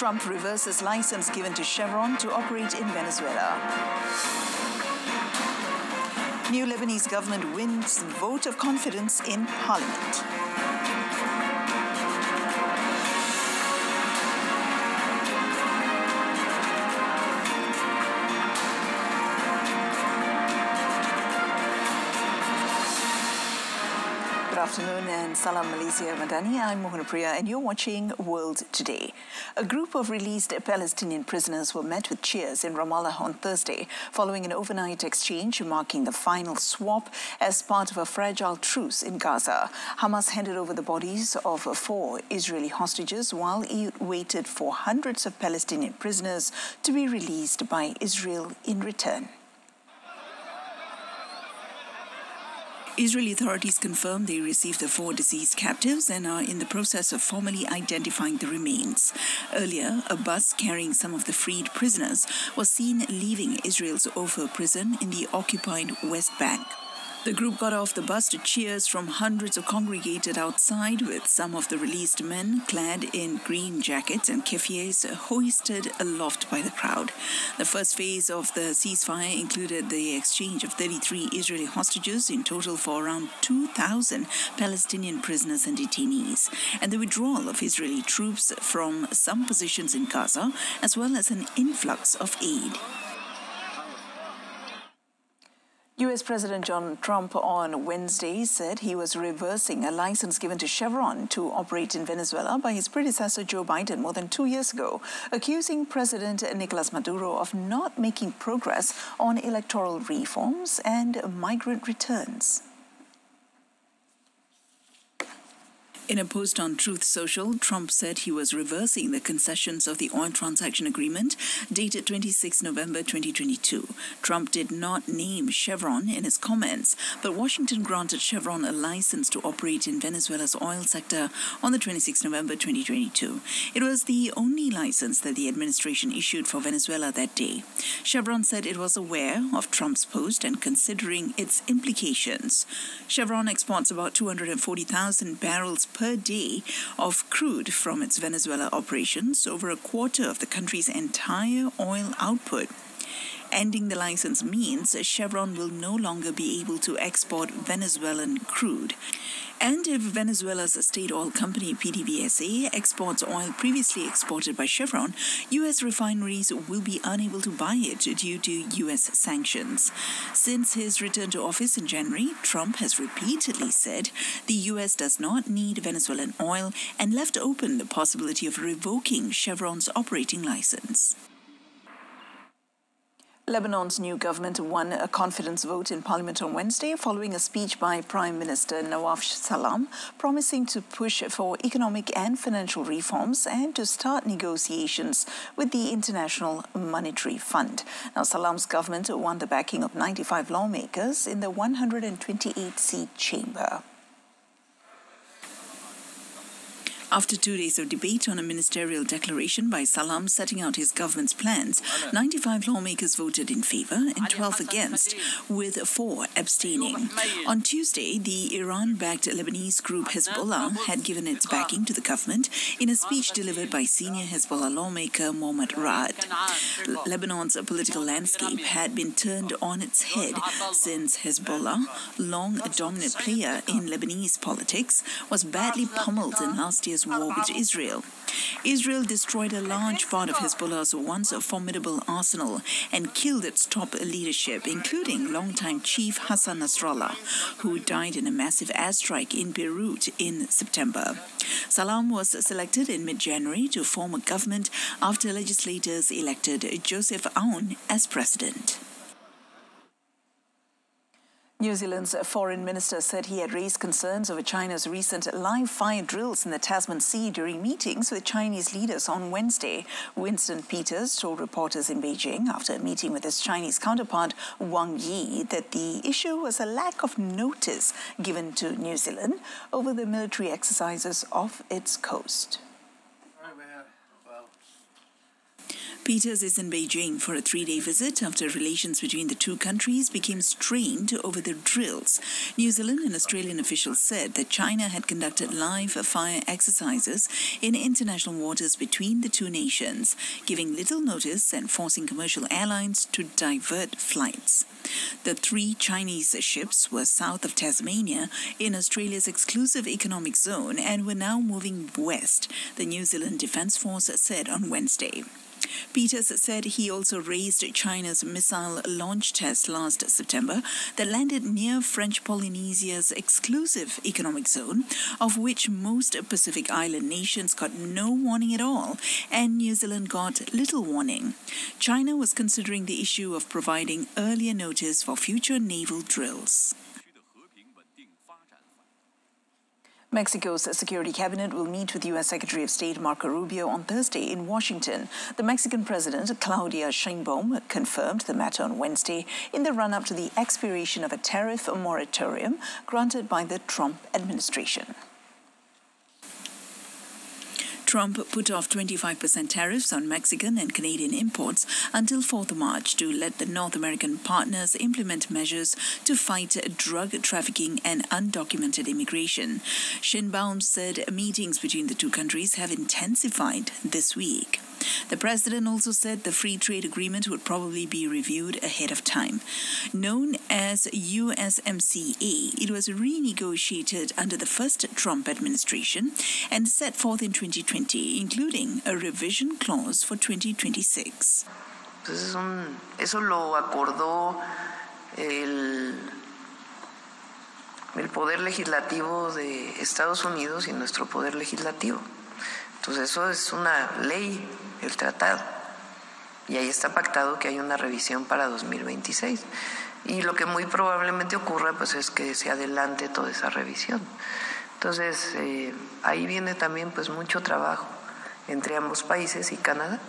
Trump reverses license given to Chevron to operate in Venezuela. New Lebanese government wins vote of confidence in parliament. Good afternoon and Salam Malaysia Madani. I'm Mohunapriya and you're watching World Today. A group of released Palestinian prisoners were met with cheers in Ramallah on Thursday following an overnight exchange marking the final swap as part of a fragile truce in Gaza. Hamas handed over the bodies of 4 Israeli hostages while it waited for hundreds of Palestinian prisoners to be released by Israel in return. Israeli authorities confirmed they received the 4 deceased captives and are in the process of formally identifying the remains. Earlier, a bus carrying some of the freed prisoners was seen leaving Israel's Ofer prison in the occupied West Bank. The group got off the bus to cheers from hundreds who congregated outside, with some of the released men clad in green jackets and keffiyehs hoisted aloft by the crowd. The first phase of the ceasefire included the exchange of 33 Israeli hostages, in total for around 2,000 Palestinian prisoners and detainees, and the withdrawal of Israeli troops from some positions in Gaza, as well as an influx of aid. U.S. President Donald Trump on Wednesday said he was reversing a license given to Chevron to operate in Venezuela by his predecessor Joe Biden more than 2 years ago, accusing President Nicolas Maduro of not making progress on electoral reforms and migrant returns. In a post on Truth Social, Trump said he was reversing the concessions of the oil transaction agreement dated 26 November 2022. Trump did not name Chevron in his comments, but Washington granted Chevron a license to operate in Venezuela's oil sector on the 26 November 2022. It was the only license that the administration issued for Venezuela that day. Chevron said it was aware of Trump's post and considering its implications. Chevron exports about 240,000 barrels per day of crude from its Venezuela operations, over a quarter of the country's entire oil output. Ending the license means Chevron will no longer be able to export Venezuelan crude. And if Venezuela's state oil company PDVSA exports oil previously exported by Chevron, U.S. refineries will be unable to buy it due to U.S. sanctions. Since his return to office in January, Trump has repeatedly said the U.S. does not need Venezuelan oil and left open the possibility of revoking Chevron's operating license. Lebanon's new government won a confidence vote in parliament on Wednesday following a speech by Prime Minister Nawaf Salam promising to push for economic and financial reforms and to start negotiations with the International Monetary Fund. Now, Salam's government won the backing of 95 lawmakers in the 128-seat chamber. After 2 days of debate on a ministerial declaration by Salam setting out his government's plans, 95 lawmakers voted in favour and 12 against, with 4 abstaining. On Tuesday, the Iran-backed Lebanese group Hezbollah had given its backing to the government in a speech delivered by senior Hezbollah lawmaker Mohammad Raad. Lebanon's political landscape had been turned on its head since Hezbollah, long a dominant player in Lebanese politics, was badly pummeled in last year's war with Israel. Israel destroyed a large part of Hezbollah's once formidable arsenal and killed its top leadership, including longtime chief Hassan Nasrallah, who died in a massive airstrike in Beirut in September. Salam was selected in mid-January to form a government after legislators elected Joseph Aoun as president. New Zealand's foreign minister said he had raised concerns over China's recent live fire drills in the Tasman Sea during meetings with Chinese leaders on Wednesday. Winston Peters told reporters in Beijing after a meeting with his Chinese counterpart Wang Yi that the issue was a lack of notice given to New Zealand over the military exercises off its coast. Peters is in Beijing for a 3-day visit after relations between the two countries became strained over the drills. New Zealand and Australian officials said that China had conducted live fire exercises in international waters between the two nations, giving little notice and forcing commercial airlines to divert flights. The 3 Chinese ships were south of Tasmania in Australia's exclusive economic zone and were now moving west, the New Zealand Defence Force said on Wednesday. Peters said he also raised China's missile launch test last September that landed near French Polynesia's exclusive economic zone, of which most Pacific Island nations got no warning at all, and New Zealand got little warning. China was considering the issue of providing earlier notice for future naval drills. Mexico's Security Cabinet will meet with U.S. Secretary of State Marco Rubio on Thursday in Washington. The Mexican President, Claudia Sheinbaum, confirmed the matter on Wednesday in the run-up to the expiration of a tariff moratorium granted by the Trump administration. Trump put off 25% tariffs on Mexican and Canadian imports until 4th March to let the North American partners implement measures to fight drug trafficking and undocumented immigration. Sheinbaum said meetings between the two countries have intensified this week. The president also said the free trade agreement would probably be reviewed ahead of time. Known as USMCA, it was renegotiated under the first Trump administration and set forth in 2020, including a revision clause for 2026. Eso lo acordó el Poder Legislativo de Estados Unidos y nuestro Poder Legislativo. Entonces eso es una ley, el tratado, y ahí está pactado que hay una revisión para 2026. Y lo que muy probablemente ocurra pues es que se adelante toda esa revisión. Entonces ahí viene también pues mucho trabajo entre ambos países y Canadá.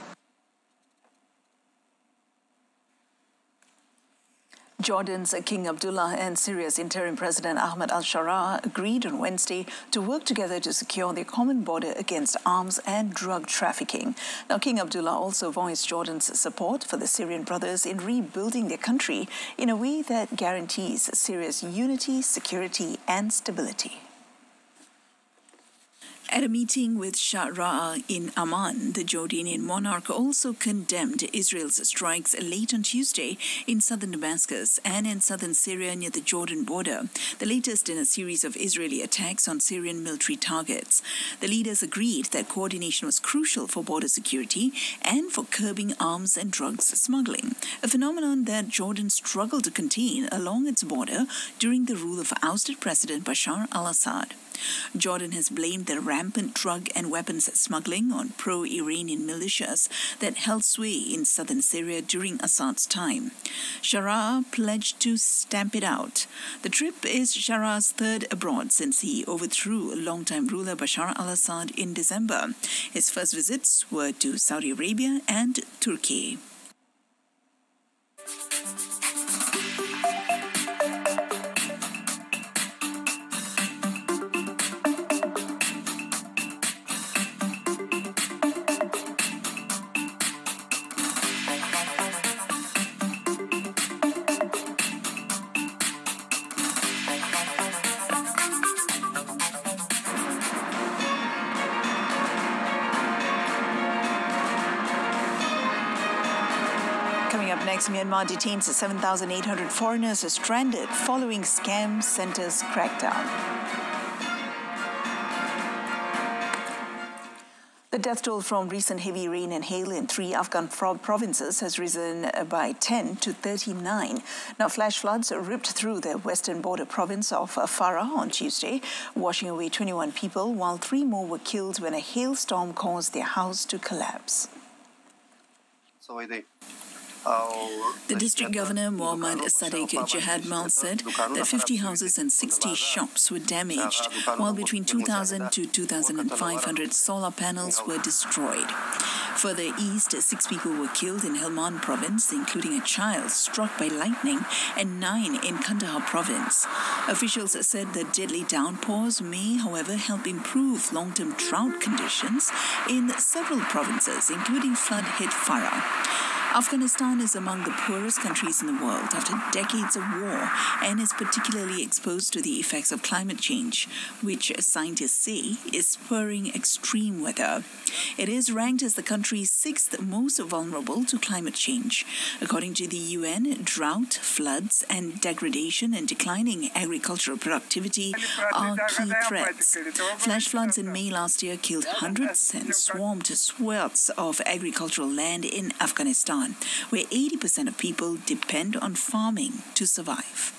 Jordan's King Abdullah and Syria's interim president Ahmed al-Sharaa agreed on Wednesday to work together to secure their common border against arms and drug trafficking. Now, King Abdullah also voiced Jordan's support for the Syrian brothers in rebuilding their country in a way that guarantees Syria's unity, security, and stability. At a meeting with Sharaa in Amman, the Jordanian monarch also condemned Israel's strikes late on Tuesday in southern Damascus and in southern Syria near the Jordan border, the latest in a series of Israeli attacks on Syrian military targets. The leaders agreed that coordination was crucial for border security and for curbing arms and drugs smuggling, a phenomenon that Jordan struggled to contain along its border during the rule of ousted President Bashar al-Assad. Jordan has blamed the rampant drug and weapons smuggling on pro-Iranian militias that held sway in southern Syria during Assad's time. Sharaa pledged to stamp it out. The trip is Sharaa's third abroad since he overthrew longtime ruler Bashar al-Assad in December. His first visits were to Saudi Arabia and Turkey. Coming up next, Myanmar detains 7,800 foreigners stranded following scam centers crackdown. The death toll from recent heavy rain and hail in 3 Afghan provinces has risen by 10 to 39. Now, flash floods ripped through the western border province of Farah on Tuesday, washing away 21 people, while 3 more were killed when a hailstorm caused their house to collapse. The district governor, Mohammad Sadiq Jihadmal, said that 50 houses and 60 shops were damaged, while between 2,000 to 2,500 solar panels were destroyed. Further east, 6 people were killed in Helmand province, including a child struck by lightning, and 9 in Kandahar province. Officials said the deadly downpours may, however, help improve long-term drought conditions in several provinces, including flood-hit Farah. Afghanistan is among the poorest countries in the world after decades of war and is particularly exposed to the effects of climate change, which scientists say is spurring extreme weather. It is ranked as the country's 6th most vulnerable to climate change. According to the UN, drought, floods, and degradation and declining agricultural productivity are key threats. Flash floods in May last year killed hundreds and swamped swaths of agricultural land in Afghanistan, where 80% of people depend on farming to survive.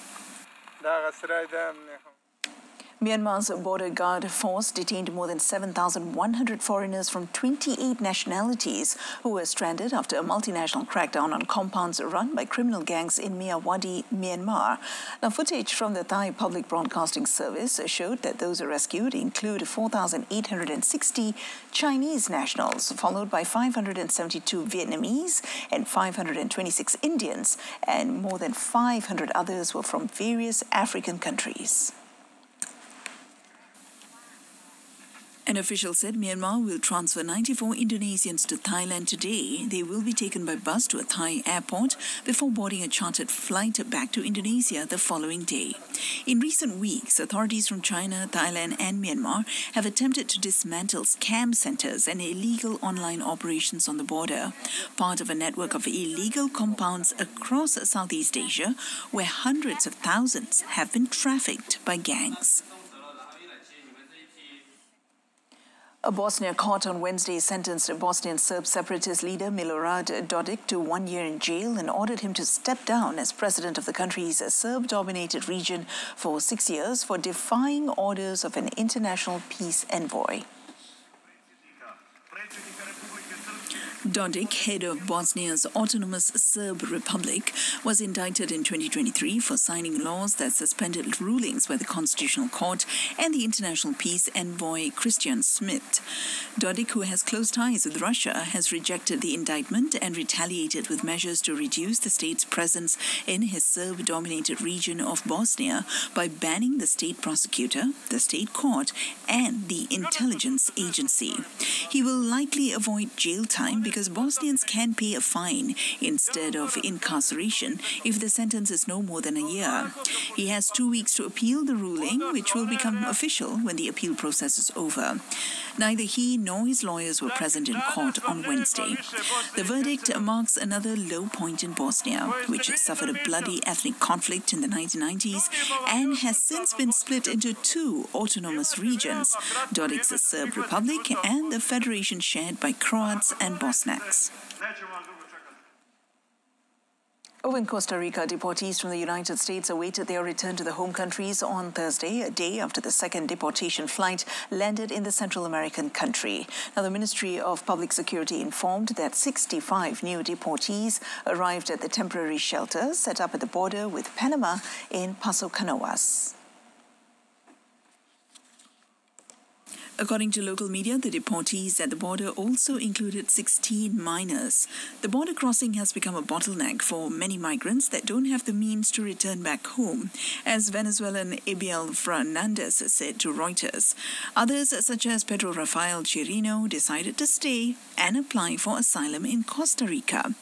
Myanmar's border guard force detained more than 7,100 foreigners from 28 nationalities who were stranded after a multinational crackdown on compounds run by criminal gangs in Myawaddy, Myanmar. Now, footage from the Thai Public Broadcasting Service showed that those rescued include 4,860 Chinese nationals, followed by 572 Vietnamese and 526 Indians, and more than 500 others were from various African countries. An official said Myanmar will transfer 94 Indonesians to Thailand today. They will be taken by bus to a Thai airport before boarding a chartered flight back to Indonesia the following day. In recent weeks, authorities from China, Thailand and Myanmar have attempted to dismantle scam centers and illegal online operations on the border, part of a network of illegal compounds across Southeast Asia where hundreds of thousands have been trafficked by gangs. A Bosnia court on Wednesday sentenced Bosnian Serb separatist leader Milorad Dodik to 1 year in jail and ordered him to step down as president of the country's Serb-dominated region for 6 years for defying orders of an international peace envoy. Dodik, head of Bosnia's autonomous Serb Republic, was indicted in 2023 for signing laws that suspended rulings by the Constitutional Court and the international peace envoy Christian Schmidt. Dodik, who has close ties with Russia, has rejected the indictment and retaliated with measures to reduce the state's presence in his Serb-dominated region of Bosnia by banning the state prosecutor, the state court, and the intelligence agency. He will likely avoid jail time because Bosnians can pay a fine instead of incarceration if the sentence is no more than a year. He has 2 weeks to appeal the ruling, which will become official when the appeal process is over. Neither he nor his lawyers were present in court on Wednesday. The verdict marks another low point in Bosnia, which suffered a bloody ethnic conflict in the 1990s and has since been split into 2 autonomous regions, Dodik's Serb Republic and the federation shared by Croats and Bosniaks. Over in Costa Rica, deportees from the United States awaited their return to their home countries on Thursday, a day after the second deportation flight landed in the Central American country. Now, the Ministry of Public Security informed that 65 new deportees arrived at the temporary shelter set up at the border with Panama in Paso Canoas. According to local media, the deportees at the border also included 16 minors. The border crossing has become a bottleneck for many migrants that don't have the means to return back home, as Venezuelan Abiel Fernandez said to Reuters. Others, such as Pedro Rafael Chirino, decided to stay and apply for asylum in Costa Rica.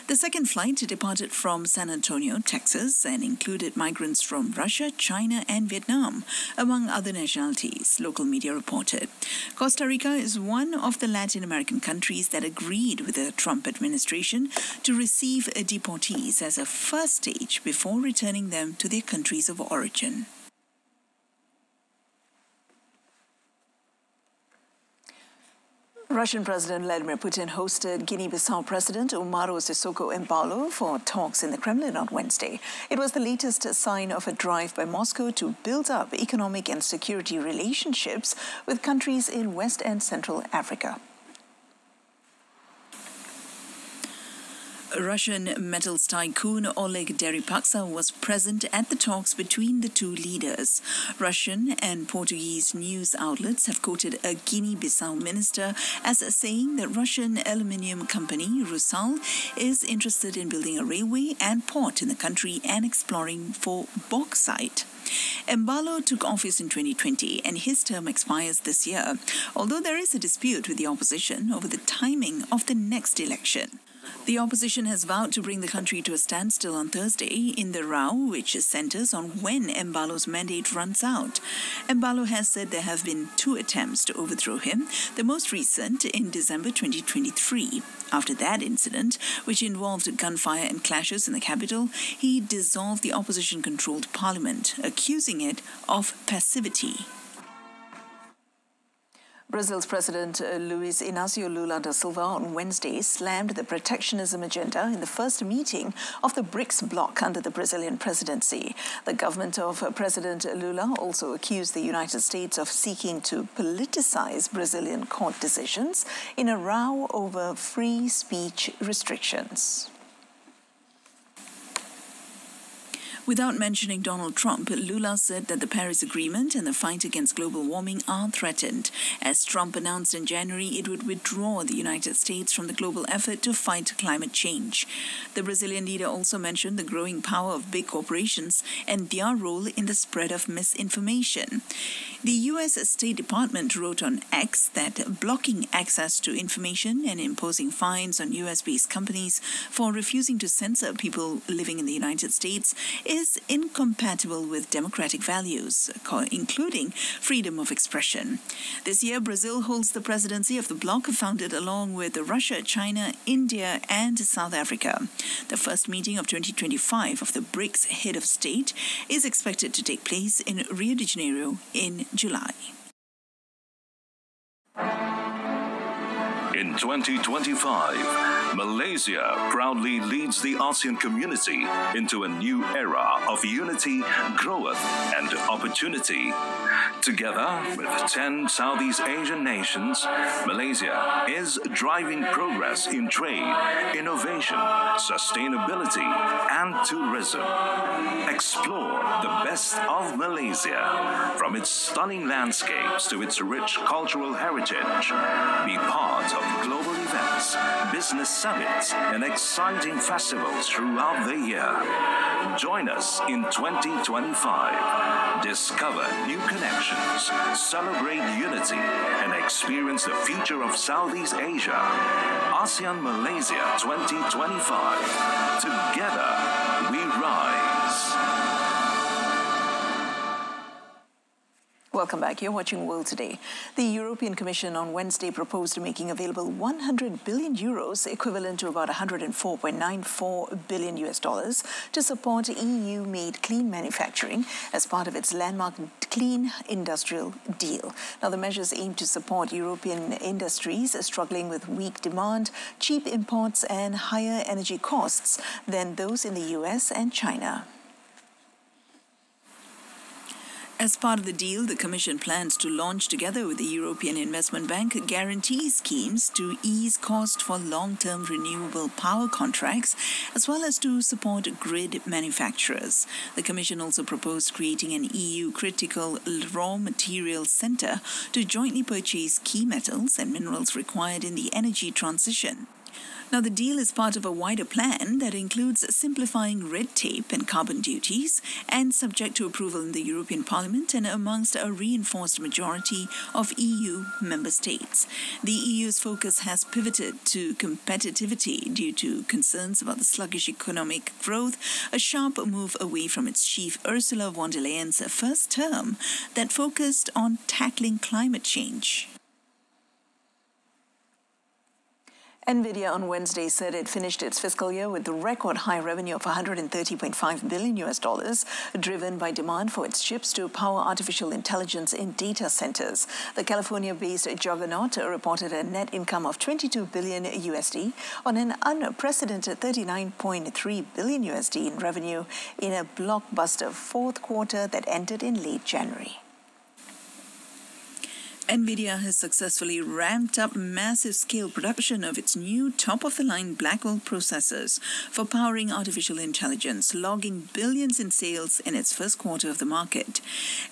The second flight departed from San Antonio, Texas, and included migrants from Russia, China, and Vietnam, among other nationalities, local media reported. Costa Rica is one of the Latin American countries that agreed with the Trump administration to receive deportees as a first stage before returning them to their countries of origin. Russian President Vladimir Putin hosted Guinea-Bissau President Umaro Sissoco Embalo for talks in the Kremlin on Wednesday. It was the latest sign of a drive by Moscow to build up economic and security relationships with countries in West and Central Africa. Russian metals tycoon Oleg Deripaska was present at the talks between the two leaders. Russian and Portuguese news outlets have quoted a Guinea-Bissau minister as saying that Russian aluminium company Rusal is interested in building a railway and port in the country and exploring for bauxite. Embalo took office in 2020 and his term expires this year, although there is a dispute with the opposition over the timing of the next election. The opposition has vowed to bring the country to a standstill on Thursday in the row, which centers on when Embalo's mandate runs out. Embalo has said there have been 2 attempts to overthrow him, the most recent in December 2023. After that incident, which involved gunfire and clashes in the capital, he dissolved the opposition-controlled parliament, accusing it of passivity. Brazil's President Luiz Inácio Lula da Silva on Wednesday slammed the protectionism agenda in the first meeting of the BRICS bloc under the Brazilian presidency. The government of President Lula also accused the United States of seeking to politicize Brazilian court decisions in a row over free speech restrictions. Without mentioning Donald Trump, Lula said that the Paris Agreement and the fight against global warming are threatened, as Trump announced in January it would withdraw the United States from the global effort to fight climate change. The Brazilian leader also mentioned the growing power of big corporations and their role in the spread of misinformation. The U.S. State Department wrote on X that blocking access to information and imposing fines on U.S.-based companies for refusing to censor people living in the United States is incompatible with democratic values, including freedom of expression. This year, Brazil holds the presidency of the bloc founded along with Russia, China, India, and South Africa. The first meeting of 2025 of the BRICS head of state is expected to take place in Rio de Janeiro in July. In 2025, Malaysia proudly leads the ASEAN community into a new era of unity, growth, and opportunity. Together with 10 Southeast Asian nations, Malaysia is driving progress in trade, innovation, sustainability, and tourism. Explore the best of Malaysia, from its stunning landscapes to its rich cultural heritage. Be part of global events, business summits, and exciting festivals throughout the year. Join us in 2025. Discover new connections, celebrate unity, and experience the future of Southeast Asia. ASEAN Malaysia 2025. Together, we rise. Welcome back. You're watching World Today. The European Commission on Wednesday proposed making available 100 billion euros, equivalent to about $104.94 billion to support EU-made clean manufacturing as part of its landmark Clean Industrial Deal. Now, the measures aim to support European industries struggling with weak demand, cheap imports, and higher energy costs than those in the US and China. As part of the deal, the Commission plans to launch, together with the European Investment Bank, guarantee schemes to ease cost for long-term renewable power contracts, as well as to support grid manufacturers. The Commission also proposed creating an EU critical raw materials centre to jointly purchase key metals and minerals required in the energy transition. Now, the deal is part of a wider plan that includes simplifying red tape and carbon duties, and subject to approval in the European Parliament and amongst a reinforced majority of EU member states. The EU's focus has pivoted to competitivity due to concerns about the sluggish economic growth, a sharp move away from its chief Ursula von der Leyen's first term that focused on tackling climate change. NVIDIA on Wednesday said it finished its fiscal year with a record high revenue of $130.5 billion, driven by demand for its chips to power artificial intelligence in data centers. The California-based juggernaut reported a net income of $22 billion on an unprecedented $39.3 billion in revenue in a blockbuster fourth quarter that ended in late January. NVIDIA has successfully ramped up massive-scale production of its new top-of-the-line Blackwell processors for powering artificial intelligence, logging billions in sales in its first quarter of the market.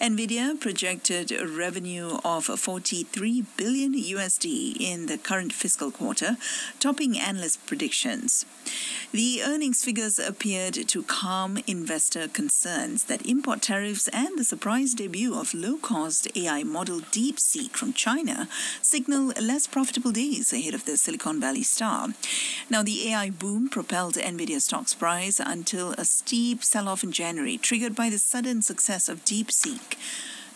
NVIDIA projected a revenue of $43 billion in the current fiscal quarter, topping analyst predictions. The earnings figures appeared to calm investor concerns that import tariffs and the surprise debut of low-cost AI model DeepSeek from China signal less profitable days ahead of the Silicon Valley star. Now, the AI boom propelled NVIDIA stock's price until a steep sell-off in January, triggered by the sudden success of DeepSeek.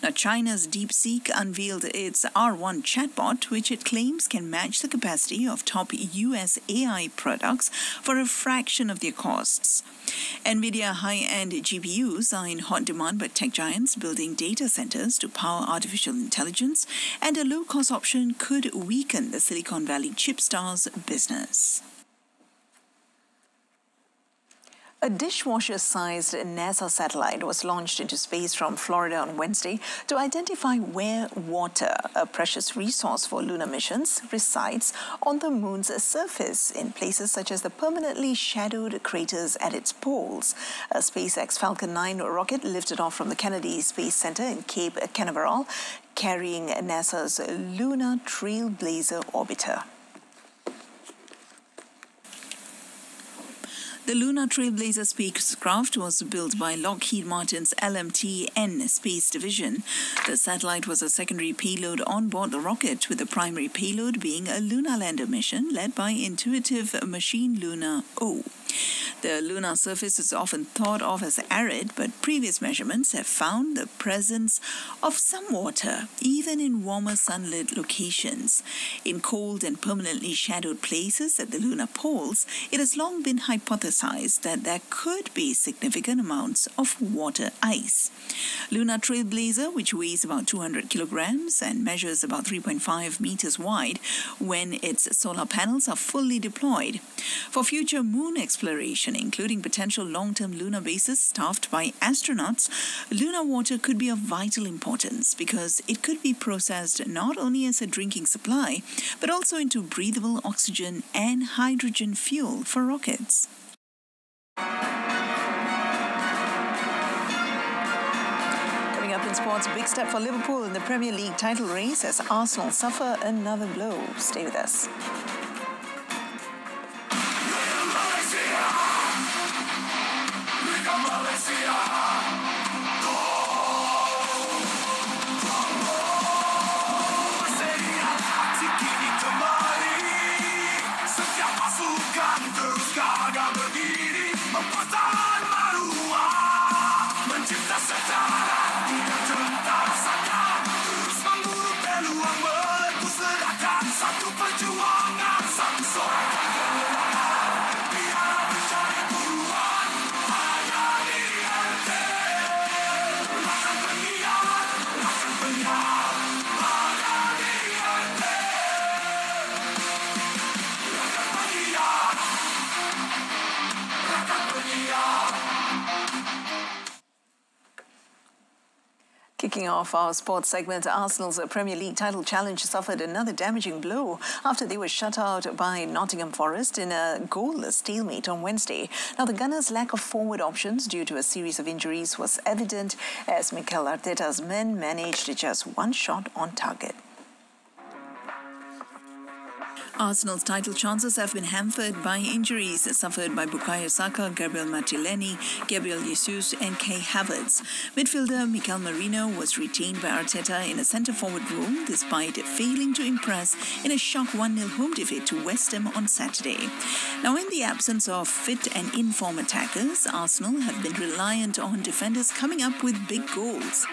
Now, China's DeepSeek unveiled its R1 chatbot, which it claims can match the capacity of top US AI products for a fraction of their costs. NVIDIA high-end GPUs are in hot demand by tech giants building data centers to power artificial intelligence, and a low-cost option could weaken the Silicon Valley chip star's business. A dishwasher-sized NASA satellite was launched into space from Florida on Wednesday to identify where water, a precious resource for lunar missions, resides on the moon's surface in places such as the permanently shadowed craters at its poles. A SpaceX Falcon 9 rocket lifted off from the Kennedy Space Center in Cape Canaveral, carrying NASA's Lunar Trailblazer orbiter. The Lunar Trailblazer spacecraft was built by Lockheed Martin's LMTN Space Division. The satellite was a secondary payload on board the rocket, with the primary payload being a lunar lander mission led by Intuitive Machine Lunar O. The lunar surface is often thought of as arid, but previous measurements have found the presence of some water, even in warmer sunlit locations. In cold and permanently shadowed places at the lunar poles, it has long been hypothesized that there could be significant amounts of water ice. Lunar Trailblazer, which weighs about 200 kilograms and measures about 3.5 meters wide when its solar panels are fully deployed. For future moon exploration, including potential long-term lunar bases staffed by astronauts, lunar water could be of vital importance because it could be processed not only as a drinking supply, but also into breathable oxygen and hydrogen fuel for rockets. Coming up in sports, big step for Liverpool in the Premier League title race as Arsenal suffer another blow. Stay with us. Kicking off our sports segment, Arsenal's Premier League title challenge suffered another damaging blow after they were shut out by Nottingham Forest in a goalless stalemate on Wednesday. Now, the Gunners' lack of forward options due to a series of injuries was evident as Mikel Arteta's men managed just one shot on target. Arsenal's title chances have been hampered by injuries suffered by Bukayo Saka, Gabriel Martinelli, Gabriel Jesus and Kai Havertz. Midfielder Mikel Merino was retained by Arteta in a centre-forward role despite failing to impress in a shock 1-0 home defeat to West Ham on Saturday. Now, in the absence of fit and in-form attackers, Arsenal have been reliant on defenders coming up with big goals.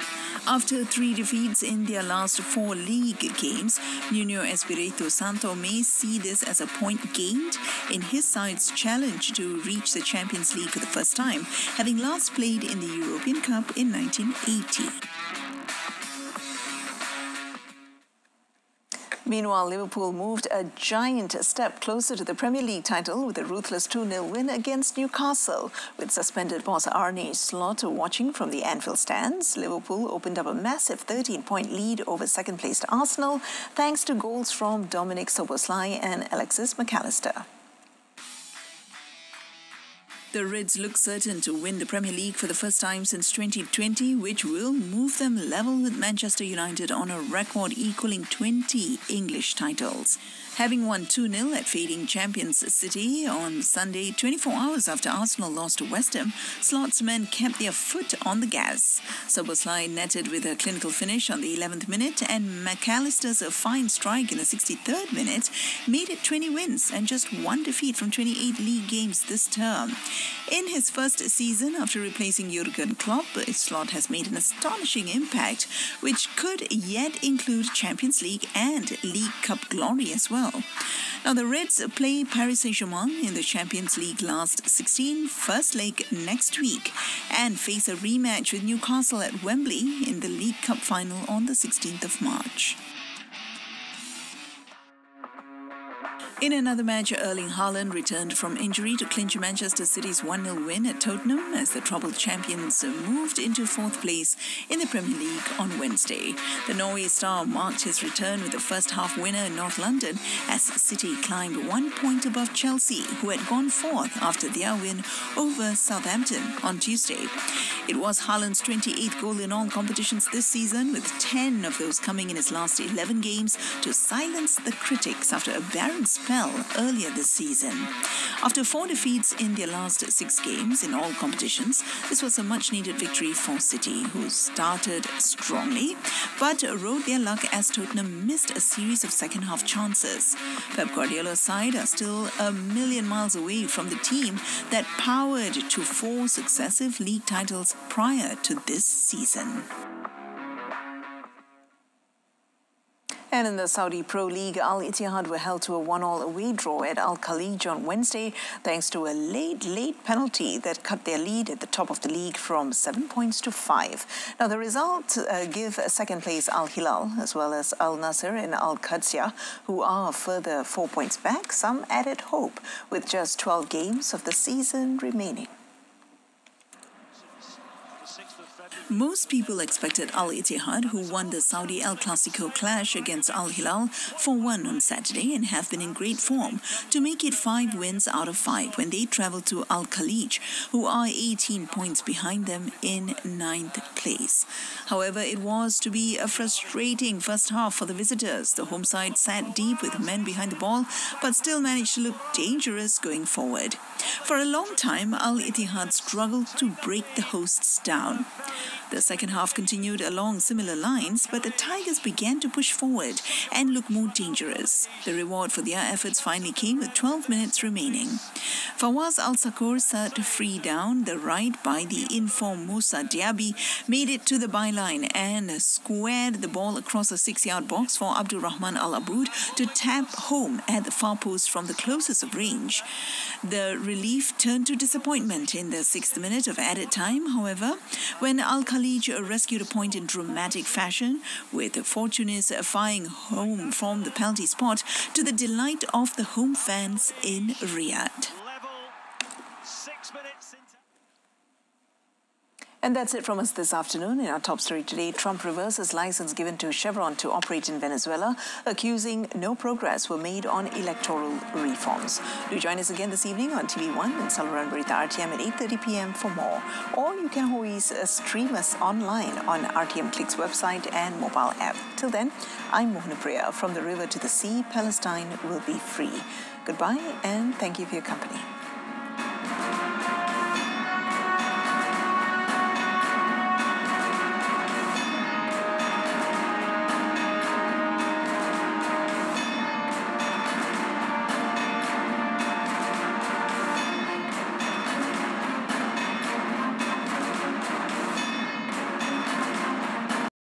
After 3 defeats in their last 4 league games, Nuno Espirito Santo may see this as a point gained in his side's challenge to reach the Champions League for the first time, having last played in the European Cup in 1980. Meanwhile, Liverpool moved a giant step closer to the Premier League title with a ruthless 2-0 win against Newcastle. With suspended boss Arne Slot watching from the Anfield stands, Liverpool opened up a massive 13-point lead over second-placed Arsenal thanks to goals from Dominic Szoboszlai and Alexis Mac Allister. The Reds look certain to win the Premier League for the first time since 2020, which will move them level with Manchester United on a record equaling 20 English titles. Having won 2-0 at fading champions City on Sunday, 24 hours after Arsenal lost to West Ham, Slot's men kept their foot on the gas. Szoboszlai netted with a clinical finish on the 11th minute, and Mac Allister's fine strike in the 63rd minute made it 20 wins and just one defeat from 28 league games this term. In his first season after replacing Jurgen Klopp, Slot has made an astonishing impact, which could yet include Champions League and League Cup glory as well. Now, the Reds play Paris Saint-Germain in the Champions League last 16 first leg next week and face a rematch with Newcastle at Wembley in the League Cup final on the 16th of March. In another match, Erling Haaland returned from injury to clinch Manchester City's 1-0 win at Tottenham as the troubled champions moved into fourth place in the Premier League on Wednesday. The Norway star marked his return with a first-half winner in North London as City climbed 1 point above Chelsea, who had gone fourth after their win over Southampton on Tuesday. It was Haaland's 28th goal in all competitions this season, with 10 of those coming in his last 11 games to silence the critics after a barren spell earlier this season. After 4 defeats in their last 6 games in all competitions, this was a much-needed victory for City, who started strongly but rode their luck as Tottenham missed a series of second-half chances. Pep Guardiola's side are still a million miles away from the team that powered to 4 successive league titles prior to this season. And in the Saudi Pro League, Al Ittihad were held to a 1-1 away draw at Al Khalij on Wednesday thanks to a late penalty that cut their lead at the top of the league from 7 points to 5. Now, the result give second place Al Hilal as well as Al Nasser and Al Qadsiya, who are further 4 points back, some added hope with just 12 games of the season remaining. Most people expected Al Ittihad, who won the Saudi El Clasico clash against Al Hilal 4-1 on Saturday and have been in great form, to make it 5 wins out of 5 when they travel to Al Khalij, who are 18 points behind them in 9th place. However, it was to be a frustrating first half for the visitors. The home side sat deep with men behind the ball, but still managed to look dangerous going forward. For a long time, Al Ittihad struggled to break the hosts down. The second half continued along similar lines, but the Tigers began to push forward and look more dangerous. The reward for their efforts finally came with 12 minutes remaining. Fawaz Al-Sakur set free down the right by the informed Musa Diaby, made it to the byline and squared the ball across a 6-yard box for Abdul Rahman Al-Aboud to tap home at the far post from the closest of range. The relief turned to disappointment in the 6th minute of added time, however, when Al Khalij rescued a point in dramatic fashion, with Fortunis firing home from the penalty spot to the delight of the home fans in Riyadh. And that's it from us this afternoon. In our top story today, Trump reverses license given to Chevron to operate in Venezuela, accusing no progress were made on electoral reforms. Do join us again this evening on TV1 and Saluran Berita RTM at 8:30 p.m. for more. Or you can always stream us online on RTM Click's website and mobile app. Till then, I'm Mohanapriya. From the river to the sea, Palestine will be free. Goodbye and thank you for your company.